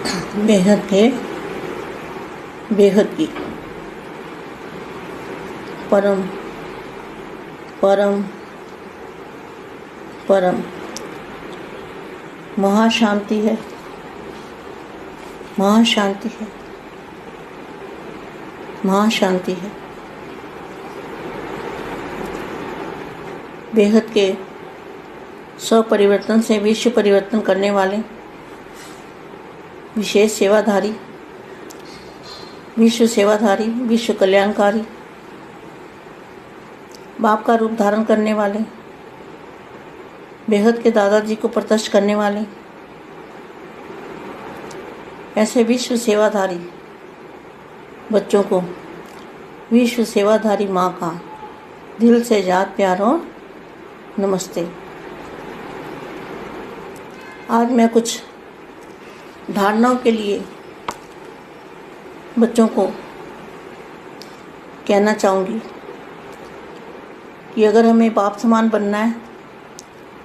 बेहद के बेहद की परम परम परम महाशांति है, महाशांति है, महाशांति है। बेहद के स्वपरिवर्तन से विश्व परिवर्तन करने वाले विशेष सेवाधारी, विश्व सेवाधारी, विश्व कल्याणकारी, बाप का रूप धारण करने वाले, बेहद के दादाजी को प्रत्यक्ष करने वाले, ऐसे विश्व सेवाधारी बच्चों को विश्व सेवाधारी माँ का दिल से याद, प्यार और नमस्ते। आज मैं कुछ धारणाओं के लिए बच्चों को कहना चाहूँगी कि अगर हमें बाप समान बनना है,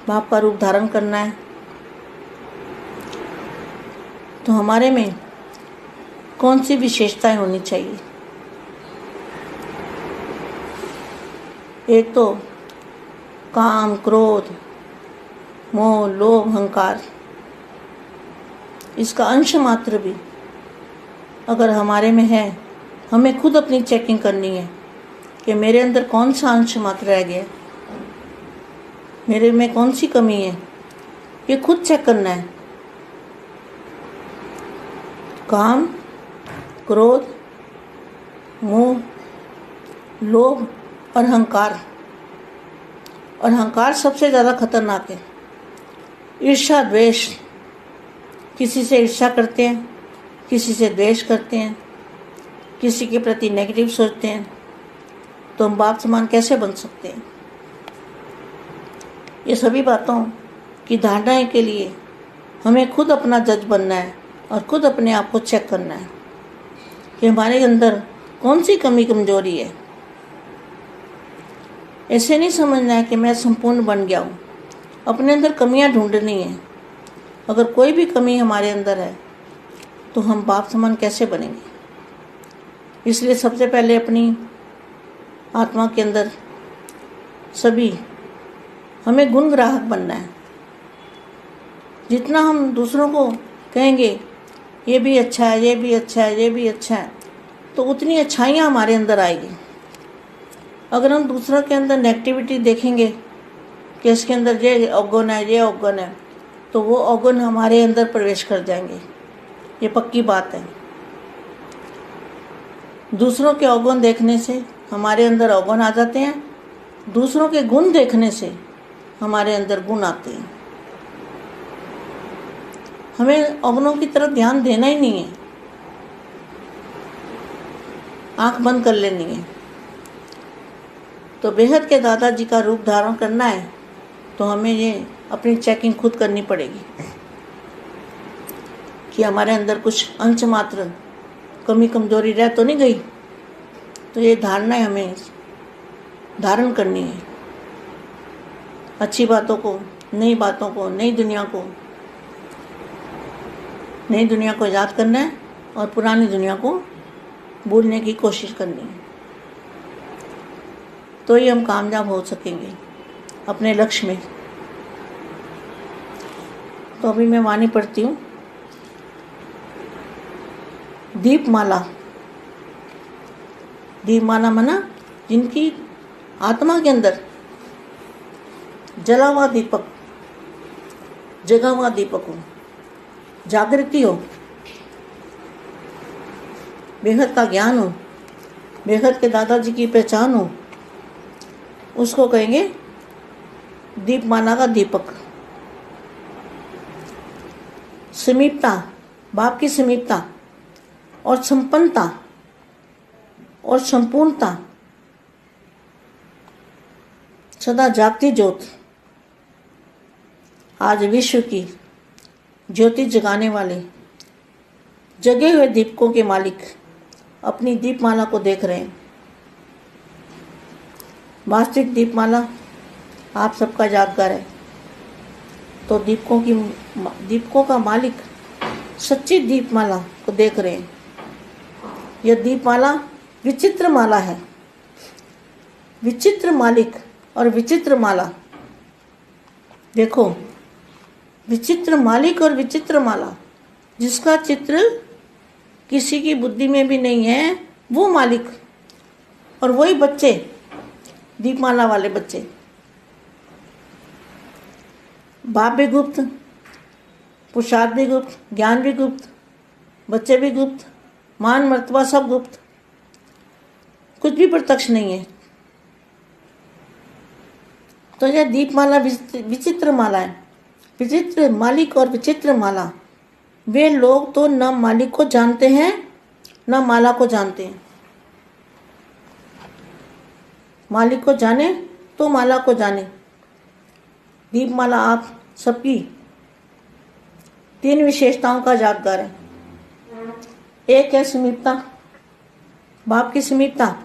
बाप का रूप धारण करना है, तो हमारे में कौन सी विशेषताएं होनी चाहिए। एक तो काम, क्रोध, मोह, लोभ, अहंकार, इसका अंश मात्र भी अगर हमारे में है, हमें खुद अपनी चेकिंग करनी है कि मेरे अंदर कौन सा अंश मात्र रह गया, मेरे में कौन सी कमी है, ये खुद चेक करना है। काम, क्रोध, मोह, लोभ और अहंकार, और अहंकार सबसे ज़्यादा खतरनाक है। ईर्ष्या, द्वेष, किसी से ईर्ष्या करते हैं, किसी से द्वेष करते हैं, किसी के प्रति नेगेटिव सोचते हैं, तो हम बाप समान कैसे बन सकते हैं। ये सभी बातों की धारणाएं के लिए हमें खुद अपना जज बनना है और खुद अपने आप को चेक करना है कि हमारे अंदर कौन सी कमी कमजोरी है। ऐसे नहीं समझना है कि मैं संपूर्ण बन गया हूँ, अपने अंदर कमियाँ ढूंढनी है। अगर कोई भी कमी हमारे अंदर है तो हम बाप समान कैसे बनेंगे। इसलिए सबसे पहले अपनी आत्मा के अंदर सभी हमें गुण ग्राहक बनना है। जितना हम दूसरों को कहेंगे ये भी अच्छा है, ये भी अच्छा है, ये भी अच्छा है, तो उतनी अच्छाइयाँ हमारे अंदर आएगी। अगर हम दूसरों के अंदर नेगेटिविटी देखेंगे कि इसके अंदर ये अवगुण है, ये अवगुण है, तो वो अवगुण हमारे अंदर प्रवेश कर जाएंगे। ये पक्की बात है। दूसरों के अवगुण देखने से हमारे अंदर अवगुण आ जाते हैं, दूसरों के गुण देखने से हमारे अंदर गुण आते हैं। हमें अवगुणों की तरफ ध्यान देना ही नहीं है, आंख बंद कर लेनी है। तो बेहद के दादाजी का रूप धारण करना है तो हमें ये अपनी चेकिंग खुद करनी पड़ेगी कि हमारे अंदर कुछ अंश मात्र कमी कमजोरी रह तो नहीं गई। तो ये धारणाएं हमें धारण करनी है। अच्छी बातों को, नई बातों को, नई दुनिया को याद करना है और पुरानी दुनिया को भूलने की कोशिश करनी है। तो ही हम कामयाब हो सकेंगे अपने लक्ष्य में। तो अभी मैं वाणी पढ़ती हूँ। दीपमाला, दीपमाला माना जिनकी आत्मा के अंदर जला हुआ दीपक, जगा हुआ दीपक हो, जागृति हो, बेहद का ज्ञान हो, बेहद के दादाजी की पहचान हो, उसको कहेंगे दीपमाला का दीपक। समीपता, बाप की समीपता और संपन्नता और संपूर्णता, सदा जागती ज्योत, आज विश्व की ज्योति जगाने वाले जगे हुए दीपकों के मालिक अपनी दीपमाला को देख रहे हैं। वास्तविक दीपमाला आप सबका यादगार है। तो दीपकों का मालिक सच्ची दीपमाला को देख रहे हैं। यह दीपमाला विचित्र माला है। विचित्र मालिक और विचित्र माला। देखो, विचित्र मालिक और विचित्र माला, जिसका चित्र किसी की बुद्धि में भी नहीं है, वो मालिक और वही बच्चे, दीपमाला वाले बच्चे। बाप भी गुप्त, पुरुषार्थ भी गुप्त, ज्ञान भी गुप्त, बच्चे भी गुप्त, मान मर्तबा सब गुप्त, कुछ भी प्रत्यक्ष नहीं है। तो यह दीपमाला विचित्र माला है। विचित्र मालिक और विचित्र माला, वे लोग तो न मालिक को जानते हैं न माला को जानते हैं। मालिक को जाने तो माला को जाने। दीपमाला आप सबकी 3 विशेषताओं का यादगार है। एक है समीपता, बाप की समीपता।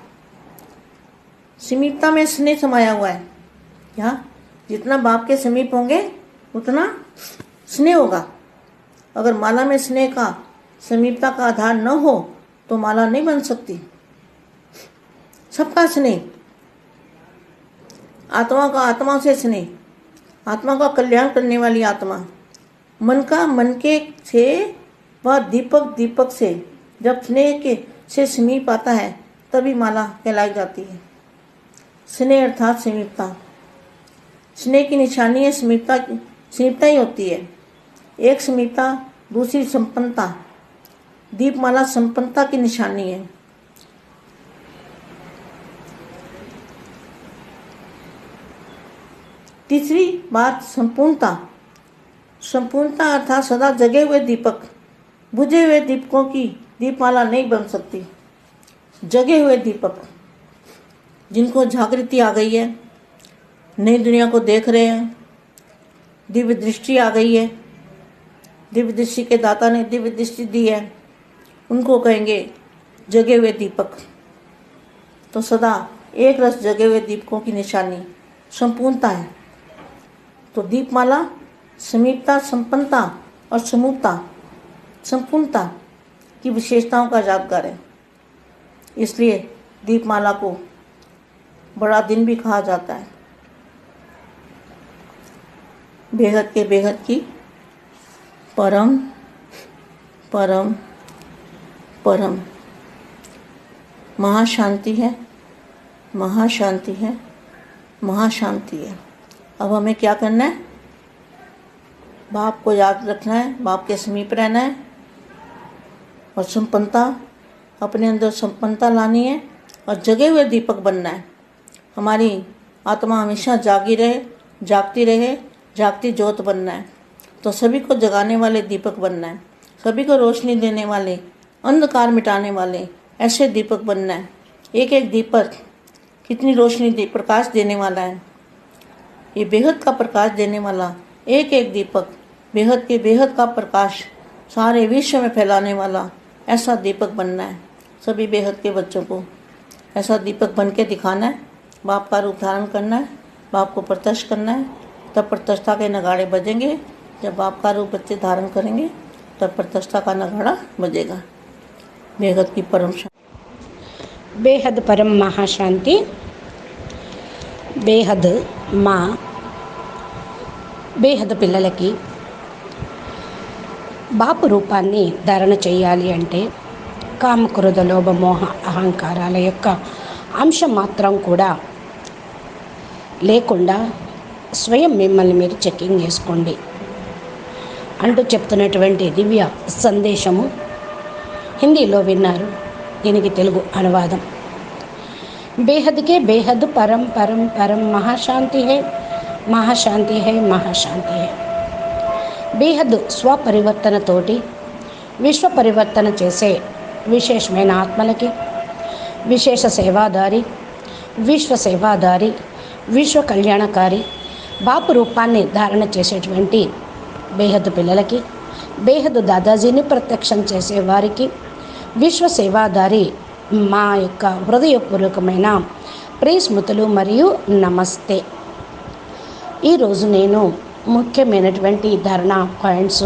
समीपता में स्नेह समाया हुआ है। यहाँ जितना बाप के समीप होंगे उतना स्नेह होगा। अगर माला में स्नेह का, समीपता का आधार न हो तो माला नहीं बन सकती। सबका स्नेह, आत्मा का आत्मा से स्नेह, आत्मा का कल्याण करने वाली आत्मा, मन का मन के से व दीपक दीपक से जब स्नेह के से समीप आता है तभी माला कहलाई जाती है। स्नेह अर्थात समीपता। स्नेह की निशानी है समीपता ही होती है। एक समीपता, दूसरी संपन्नता। दीपमाला संपन्नता की निशानी है। तीसरी बात संपूर्णता। संपूर्णता अर्थात सदा जगे हुए दीपक। बुझे हुए दीपकों की दीपमाला नहीं बन सकती। जगे हुए दीपक, जिनको जागृति आ गई है, नई दुनिया को देख रहे हैं, दिव्य दृष्टि आ गई है, दिव्य दृष्टि के दाता ने दिव्य दृष्टि दी है, उनको कहेंगे जगे हुए दीपक। तो सदा एक रस जगे हुए दीपकों की निशानी संपूर्णता है। तो दीपमाला समीपता, संपन्नता और समूहता, संपूर्णता की विशेषताओं का यादगार है। इसलिए दीपमाला को बड़ा दिन भी कहा जाता है। बेहद के बेहद की परम परम परम महाशांति है, महाशांति है, महाशांति है। अब हमें क्या करना है? बाप को याद रखना है, बाप के समीप रहना है और संपन्नता, अपने अंदर संपन्नता लानी है और जगे हुए दीपक बनना है। हमारी आत्मा हमेशा जागी रहे, जागती रहे, जागती ज्योत बनना है। तो सभी को जगाने वाले दीपक बनना है, सभी को रोशनी देने वाले, अंधकार मिटाने वाले ऐसे दीपक बनना है। एक एक दीपक कितनी रोशनी प्रकाश देने वाला है। ये बेहद का प्रकाश देने वाला एक एक दीपक, बेहद के बेहद का प्रकाश सारे विश्व में फैलाने वाला ऐसा दीपक बनना है। सभी बेहद के बच्चों को ऐसा दीपक बन के दिखाना है। बाप का रूप धारण करना है, बाप को प्रत्यक्ष करना है। तब प्रत्यक्षता के नगाड़े बजेंगे। जब बाप का रूप बच्चे धारण करेंगे तब प्रत्यक्षता का नगाड़ा बजेगा। बेहद की परम शांति। बेहद परम महाशांति। బేహద్ మా బేహద్ పిల్లలకి బాపు రూపాన్ని ధారణ చేయాలి అంటే కామ క్రోధ లోభ మోహ అహంకారాల యొక్క అంశం మాత్రం కూడా లేకుండా స్వయం మిమ్మల్ని మీరు చెకింగ్ చేసుకోండి అంటూ చెప్తున్నటువంటి దివ్య సందేశము హిందీలో విన్నారు. దీనికి తెలుగు అనువాదం. बेहद के बेहद परम परम परम महाशांति है, महाशांति है, महाशांति है. బేహద్ స్వపరివర్తనతోటి విశ్వ పరివర్తన చేసే విశేషమైన ఆత్మలకి, విశేష సేవాదారి, విశ్వ సేవాదారి, విశ్వ కళ్యాణకారి, బాపు రూపాన్ని ధారణ చేసేటువంటి బేహద్ పిల్లలకి, బేహద్ దాదాజీని ప్రత్యక్షం చేసేవారికి, విశ్వ సేవాదారి మా యొక్క హృదయపూర్వకమైన ప్రియస్మృతులు మరియు నమస్తే. ఈరోజు నేను ముఖ్యమైనటువంటి ధారణ పాయింట్స్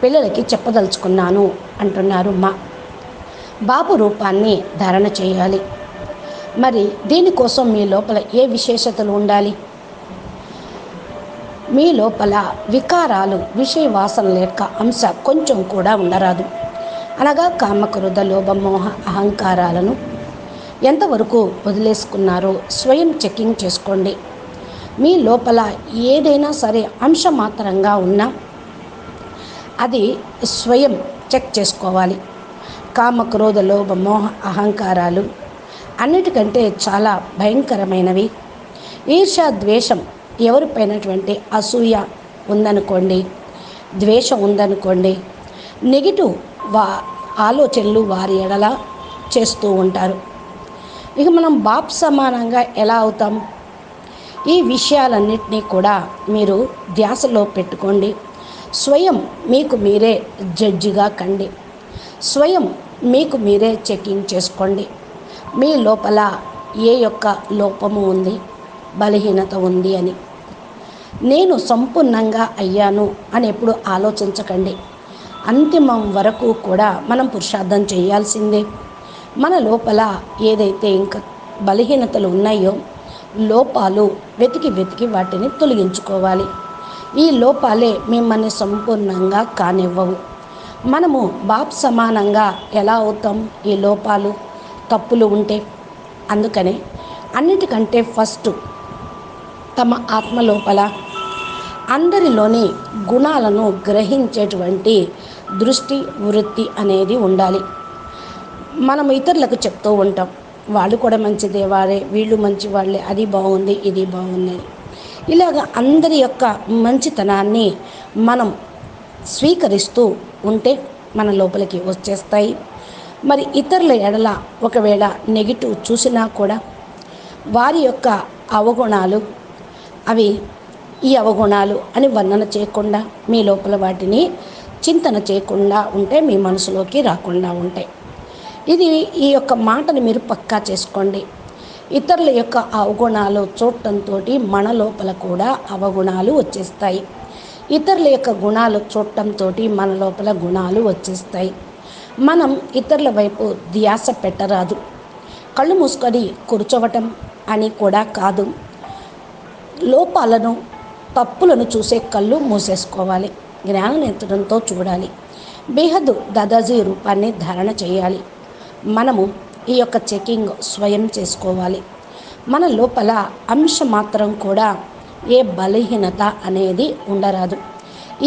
పిల్లలకి చెప్పదలుచుకున్నాను అంటున్నారు మా బాపు రూపాన్ని ధారణ చేయాలి. మరి దీనికోసం మీ లోపల ఏ విశేషతలు ఉండాలి? మీ లోపల వికారాలు, విషయ వాసనల యొక్క అంశ కొంచెం కూడా ఉండరాదు. అనగా కామక్రోధ లోభ మోహ అహంకారాలను ఎంతవరకు వదిలేసుకున్నారో స్వయం చెకింగ్ చేసుకోండి. మీ లోపల ఏదైనా సరే అంశమాత్రంగా ఉన్నా అది స్వయం చెక్ చేసుకోవాలి. కామక్రోధ లోభ మోహ అహంకారాలు అన్నిటికంటే చాలా భయంకరమైనవి. ఈర్ష్య ద్వేషం, ఎవరిపైనటువంటి అసూయ ఉందనుకోండి, ద్వేషం ఉందనుకోండి, నెగిటివ్ ఆలోచనలు వారి ఎడల చేస్తూ ఉంటారు. ఇక మనం బాప్ సమానంగా ఎలా అవుతాం? ఈ విషయాలన్నింటినీ కూడా మీరు ధ్యాసలో పెట్టుకోండి. స్వయం మీకు మీరే జడ్జిగా కండి. స్వయం మీకు మీరే చెకింగ్ చేసుకోండి. మీ లోపల ఏ యొక్క లోపము ఉంది, బలహీనత ఉంది అని. నేను సంపూర్ణంగా అయ్యాను అని ఎప్పుడు ఆలోచించకండి. అంతిమం వరకు కూడా మనం పురుషార్థం చేయాల్సిందే. మన లోపల ఏదైతే ఇంకా బలహీనతలు ఉన్నాయో, లోపాలు వెతికి వాటిని తొలగించుకోవాలి. ఈ లోపాలే మిమ్మల్ని సంపూర్ణంగా కానివ్వవు. మనము బాప్ సమానంగా ఎలా అవుతాం? ఈ లోపాలు, తప్పులు ఉంటే. అందుకనే అన్నిటికంటే ఫస్ట్ తమ ఆత్మ లోపల అందరిలోని గుణాలను గ్రహించేటువంటి దృష్టి, వృత్తి అనేది ఉండాలి. మనం ఇతరులకు చెప్తూ ఉంటాం, వాళ్ళు కూడా మంచిదే, వారే, వీళ్ళు మంచి వాళ్ళే, అది బాగుంది, ఇది బాగుంది అని. ఇలాగ అందరి యొక్క మంచితనాన్ని మనం స్వీకరిస్తూ ఉంటే మన లోపలికి వచ్చేస్తాయి. మరి ఇతరుల ఎడల ఒకవేళ నెగిటివ్ చూసినా కూడా వారి యొక్క అవగుణాలు అవి ఈ అవగుణాలు అని వర్ణన చేయకుండా, మీ లోపల వాటిని చింతన చేయకుండా ఉంటే మీ మనసులోకి రాకుండా ఉంటాయి. ఇది ఈ యొక్క మాటను మీరు పక్కా చేసుకోండి. ఇతరుల యొక్క అవగుణాలు చూడటంతో మన లోపల కూడా అవగుణాలు వచ్చేస్తాయి. ఇతరుల యొక్క గుణాలు చూడటంతో మన లోపల గుణాలు వచ్చేస్తాయి. మనం ఇతరుల వైపు ధ్యాస పెట్టరాదు. కళ్ళు మూసుకొని కూర్చోవటం అని కూడా కాదు. లోపాలను, తప్పులను చూసే కళ్ళు మూసేసుకోవాలి. జ్ఞాన నేత్రంతో చూడాలి. బేహద్దు దాదాజీ రూపాన్ని ధారణ చేయాలి. మనము ఈ యొక్క చెకింగ్ స్వయం చేసుకోవాలి. మన లోపల అంశ మాత్రం కూడా ఏ బలహీనత అనేది ఉండరాదు.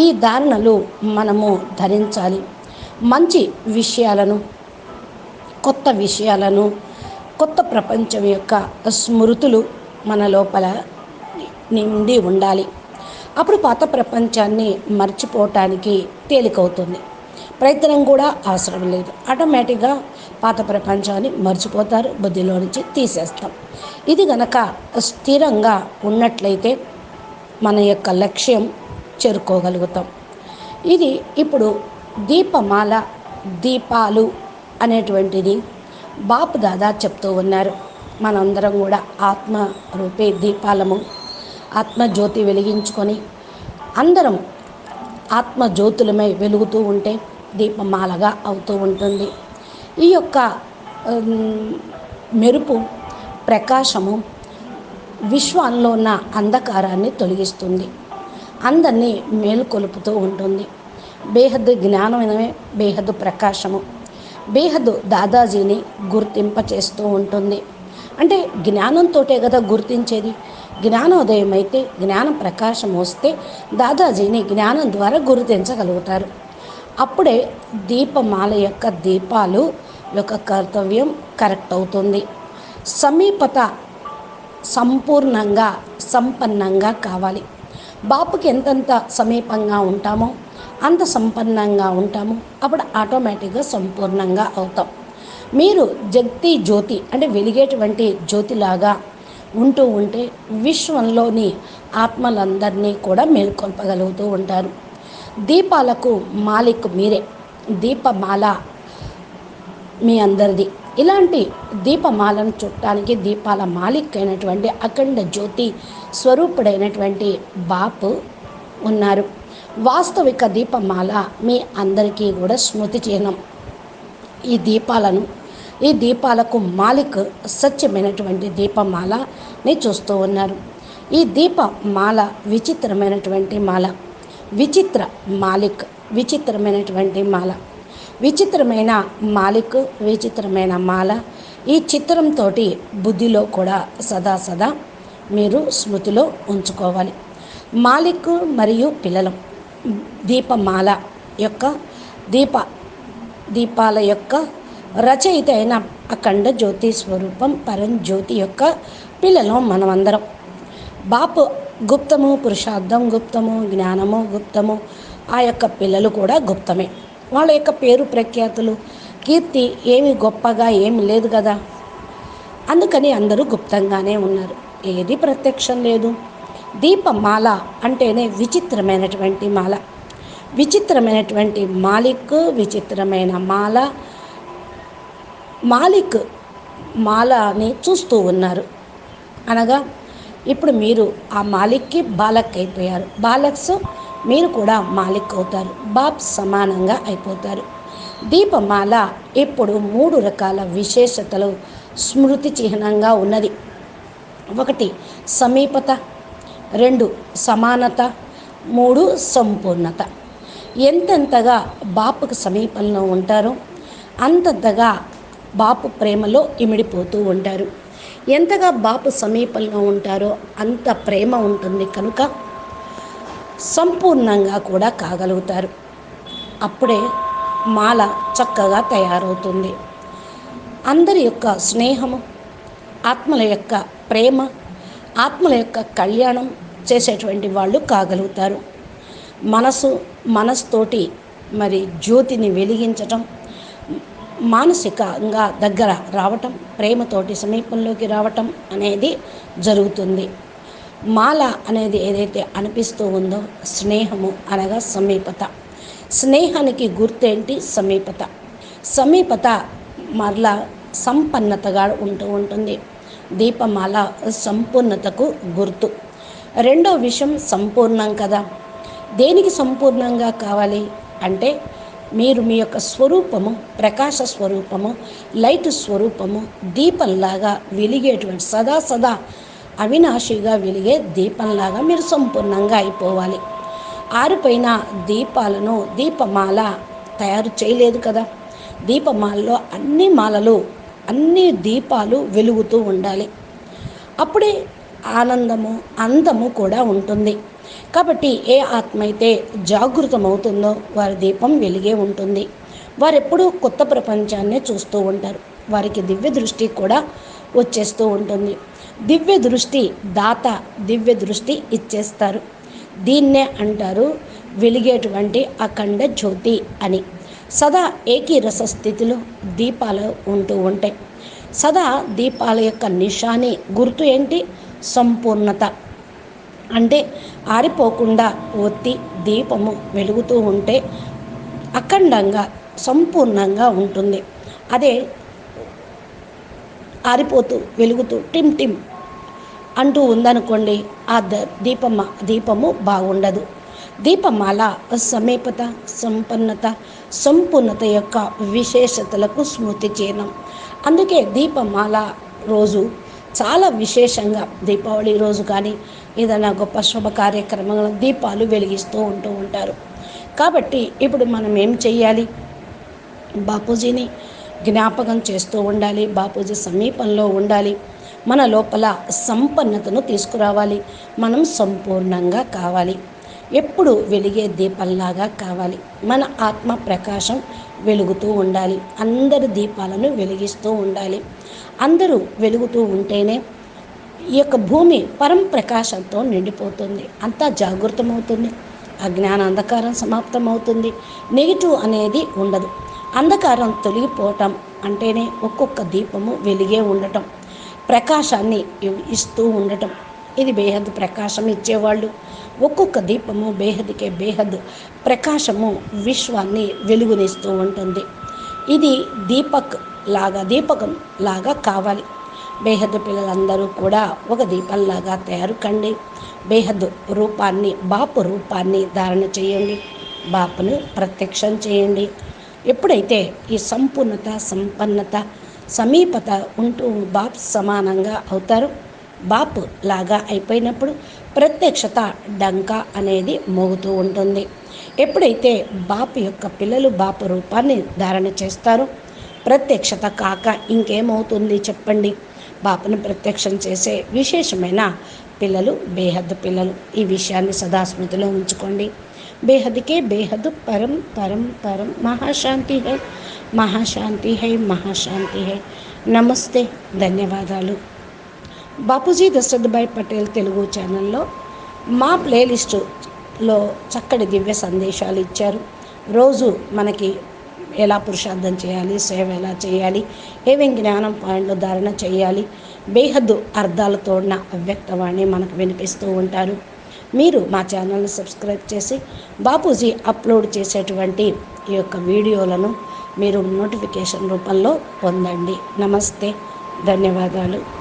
ఈ ధారణలు మనము ధరించాలి. మంచి విషయాలను, కొత్త విషయాలను, కొత్త ప్రపంచం యొక్క స్మృతులు మన లోపల నిండి ఉండాలి. అప్పుడు పాత ప్రపంచాన్ని మర్చిపోవటానికి తేలికవుతుంది. ప్రయత్నం కూడా అవసరం లేదు. ఆటోమేటిక్గా పాత ప్రపంచాన్ని మర్చిపోతారు, బుద్ధిలో నుంచి తీసేస్తాం. ఇది గనక స్థిరంగా ఉన్నట్లయితే మన యొక్క లక్ష్యం చేరుకోగలుగుతాం. ఇది ఇప్పుడు దీపమాల, దీపాలు అనేటువంటిది బాపు దాదా చెప్తూ ఉన్నారు. మనందరం కూడా ఆత్మ రూపే దీపాలము. ఆత్మజ్యోతి వెలిగించుకొని అందరం ఆత్మజ్యోతులమై వెలుగుతూ ఉంటే దీపమాలగా అవుతూ ఉంటుంది. ఈ యొక్క మెరుపు, ప్రకాశము విశ్వంలో ఉన్న అంధకారాన్ని తొలగిస్తుంది, అందరినీ మేలుకొలుపుతూ ఉంటుంది. బేహద్దు జ్ఞానమే బేహద్దు ప్రకాశము, బేహద్దు దాదాజీని గుర్తింపచేస్తూ ఉంటుంది. అంటే జ్ఞానంతోటే కదా గుర్తించేది. జ్ఞానోదయం అయితే, జ్ఞాన ప్రకాశం వస్తే దాదాజీని జ్ఞానం ద్వారా గుర్తించగలుగుతారు. అప్పుడే దీపమాల యొక్క దీపాలు యొక్క కర్తవ్యం కరెక్ట్ అవుతుంది. సమీపత సంపూర్ణంగా, సంపన్నంగా కావాలి. బాపుకి ఎంతెంత సమీపంగా ఉంటామో అంత సంపన్నంగా ఉంటాము. అప్పుడు ఆటోమేటిక్గా సంపూర్ణంగా అవుతాం. మీరు జగతి జ్యోతి అంటే వెలిగేటువంటి జ్యోతిలాగా ఉంటూ ఉంటే విశ్వంలోని ఆత్మలందరినీ కూడా మేల్కొల్పగలుగుతూ ఉంటారు. దీపాలకు మాలిక్ మీరే. దీపమాల మీ అందరిది. ఇలాంటి దీపమాలను చుట్టానికి దీపాల మాలిక్ అయినటువంటి అఖండ జ్యోతి స్వరూపుడైనటువంటి బాపు ఉన్నారు. వాస్తవిక దీపమాల మీ అందరికీ కూడా స్మృతి చిహ్నం. ఈ దీపాలకు మాలిక్ సత్యమైనటువంటి దీపమాలని చూస్తూ ఉన్నారు. ఈ దీపమాల విచిత్రమైనటువంటి మాల, విచిత్ర మాలిక్, విచిత్రమైనటువంటి మాల, విచిత్రమైన మాలిక్, విచిత్రమైన మాల. ఈ చిత్రంతో బుద్ధిలో కూడా సదా మీరు స్మృతిలో ఉంచుకోవాలి. మాలిక్ మరియు పిల్లలు దీపమాల యొక్క దీపాల యొక్క రచయిత అయిన అఖండ జ్యోతి స్వరూపం పరంజ్యోతి యొక్క పిల్లలు మనమందరం. బాపు గుప్తము, పురుషార్థం గుప్తము, జ్ఞానము గుప్తము. ఆ యొక్క పిల్లలు కూడా గుప్తమే. వాళ్ళ యొక్క పేరు ప్రఖ్యాతులు కీర్తి ఏమి గొప్పగా ఏమి లేదు కదా. అందుకని అందరూ గుప్తంగానే ఉన్నారు. ఏది ప్రత్యక్షం లేదు. దీపమాల అంటేనే విచిత్రమైనటువంటి మాల, విచిత్రమైనటువంటి మాలిక్, విచిత్రమైన మాల. మాలిక్ మాలని చూస్తూ ఉన్నారు అనగా ఇప్పుడు మీరు ఆ మాలిక్కి బాలక్ అయిపోయారు. బాలక్స్ మీరు కూడా మాలిక్ అవుతారు. బాప్ సమానంగా అయిపోతారు. దీపమాల ఇప్పుడు 3 రకాల విశేషతలు స్మృతి చిహ్నంగా ఉన్నది. 1 సమీపత, 2 సమానత, 3 సంపూర్ణత. ఎంతెంతగా బాపుకు సమీపంలో ఉంటారో అంతంతగా బాపు ప్రేమలో ఇమిడిపోతూ ఉంటారు. ఎంతగా బాపు సమీపంలో ఉంటారో అంత ప్రేమ ఉంటుంది కనుక సంపూర్ణంగా కూడా కాగలుగుతారు. అప్పుడే మాల చక్కగా తయారవుతుంది. అందరి యొక్క స్నేహము, ఆత్మల యొక్క ప్రేమ, ఆత్మల యొక్క కళ్యాణం చేసేటువంటి వాళ్ళు కాగలుగుతారు. మనసుతోటి మరి జ్యోతిని వెలిగించటం, మానసికంగా దగ్గర రావటం, ప్రేమతోటి సమీపంలోకి రావటం అనేది జరుగుతుంది. మాల అనేది ఏదైతే అనిపిస్తూ ఉందో స్నేహము అనగా సమీపత. స్నేహానికి గుర్తేంటి? సమీపత. సమీపత మరలా సంపన్నతగా ఉంటుంది. దీపమాల సంపూర్ణతకు గుర్తు. 2వ విషయం సంపూర్ణం కదా. దేనికి సంపూర్ణంగా కావాలి అంటే మీరు మీ యొక్క స్వరూపము, ప్రకాశ స్వరూపము, లైట్ స్వరూపము, దీపంలాగా వెలిగేటువంటి సదా అవినాశిగా వెలిగే దీపంలాగా మీరు సంపూర్ణంగా అయిపోవాలి. ఆరిపోయిన దీపాలను దీపమాల తయారు చేయలేదు కదా. దీపమాలలో అన్ని దీపాలు వెలుగుతూ ఉండాలి. అప్పుడే ఆనందము, అందము కూడా ఉంటుంది. కాబట్టి ఏ ఆత్మ అయితే జాగృతమవుతుందో వారి దీపం వెలిగే ఉంటుంది. వారెప్పుడూ కొత్త ప్రపంచాన్నే చూస్తూ ఉంటారు. వారికి దివ్య దృష్టి కూడా వచ్చేస్తూ ఉంటుంది. దివ్య దృష్టి దాత దివ్య దృష్టి ఇచ్చేస్తారు. దీన్నే అంటారు వెలిగేటువంటి అఖండ జ్యోతి అని. సదా ఏకీరస స్థితిలో దీపాలు ఉంటూ ఉంటాయి. సదా దీపాల యొక్క నిశాని గుర్తు ఏంటి? సంపూర్ణత. అంటే ఆరిపోకుండా ఒత్తి దీపము వెలుగుతూ ఉంటే అఖండంగా సంపూర్ణంగా ఉంటుంది. అదే ఆరిపోతూ వెలుగుతూ టిమ్ టిమ్ అంటూ ఉందనుకోండి, ఆ దీపము బాగుండదు. దీపమాల సమీపత, సంపన్నత, సంపూర్ణత యొక్క విశేషతలకు స్మృతి చిహ్నం. అందుకే దీపమాల రోజు చాలా విశేషంగా దీపావళి రోజు కానీ ఏదైనా గొప్ప శుభ కార్యక్రమంలో దీపాలు వెలిగిస్తూ ఉంటారు. కాబట్టి ఇప్పుడు మనం ఏం చెయ్యాలి? బాపూజీని జ్ఞాపకం చేస్తూ ఉండాలి. బాపూజీ సమీపంలో ఉండాలి. మన లోపల సంపన్నతను తీసుకురావాలి. మనం సంపూర్ణంగా కావాలి. ఎప్పుడు వెలిగే దీపంలాగా కావాలి. మన ఆత్మ ప్రకాశం వెలుగుతూ ఉండాలి. అందరి దీపాలను వెలిగిస్తూ ఉండాలి. అందరూ వెలుగుతూ ఉంటేనే ఈ యొక్క భూమి పరం ప్రకాశంతో నిండిపోతుంది. అంతా జాగృతమవుతుంది. అజ్ఞాన అంధకారం సమాప్తమవుతుంది. నెగిటివ్ అనేది ఉండదు. అంధకారం తొలగిపోవటం అంటేనే ఒక్కొక్క దీపము వెలిగే ఉండటం, ప్రకాశాన్ని ఇస్తూ ఉండటం. ఇది బేహద్ ప్రకాశం ఇచ్చేవాళ్ళు. ఒక్కొక్క దీపము బేహద్కే బేహద్ ప్రకాశము విశ్వాన్ని వెలుగునిస్తూ ఉంటుంది. ఇది దీపకం లాగా కావాలి. బేహద్దు పిల్లలందరూ కూడా ఒక దీపంలాగా తయారు కండి. బేహద్దు రూపాన్ని, బాపు రూపాన్ని ధారణ చేయండి. బాపును ప్రత్యక్షం చేయండి. ఎప్పుడైతే ఈ సంపూర్ణత, సంపన్నత, సమీపత ఉంటూ బాప్ సమానంగా అవుతారో, బాపు లాగా అయిపోయినప్పుడు ప్రత్యక్షత డంకా అనేది మోగుతూ ఉంటుంది. ఎప్పుడైతే బాపు యొక్క పిల్లలు బాపు రూపాన్ని ధారణ చేస్తారో, ప్రత్యక్షత కాక ఇంకేమవుతుంది చెప్పండి? బాపును ప్రత్యక్షం చేసే విశేషమైన పిల్లలు బేహద్దు పిల్లలు. ఈ విషయాన్ని సదా స్మృతిలో ఉంచుకోండి. బేహద్కే బేహద్ పరం పరం పరం మహాశాంతి హై, మహాశాంతి హై, మహాశాంతి హై. నమస్తే, ధన్యవాదాలు. బాపూజీ దశరథభాయ్ పటేల్ తెలుగు ఛానల్లో మా ప్లేలిస్టులో చక్కటి దివ్య సందేశాలు ఇచ్చారు. రోజు మనకి ఎలా పురుషార్థం చేయాలి, సేవ ఎలా చేయాలి, ఏమేం జ్ఞానం పాయింట్లు ధారణ చేయాలి, బేహద్దు అర్థాలతో ఉన్న అవ్యక్తవాణి మనకు వినిపిస్తూ ఉంటారు. మీరు మా ఛానల్ని సబ్స్క్రైబ్ చేసి బాపూజీ అప్లోడ్ చేసేటువంటి ఈ యొక్క వీడియోలను మీరు నోటిఫికేషన్ రూపంలో పొందండి. నమస్తే, ధన్యవాదాలు.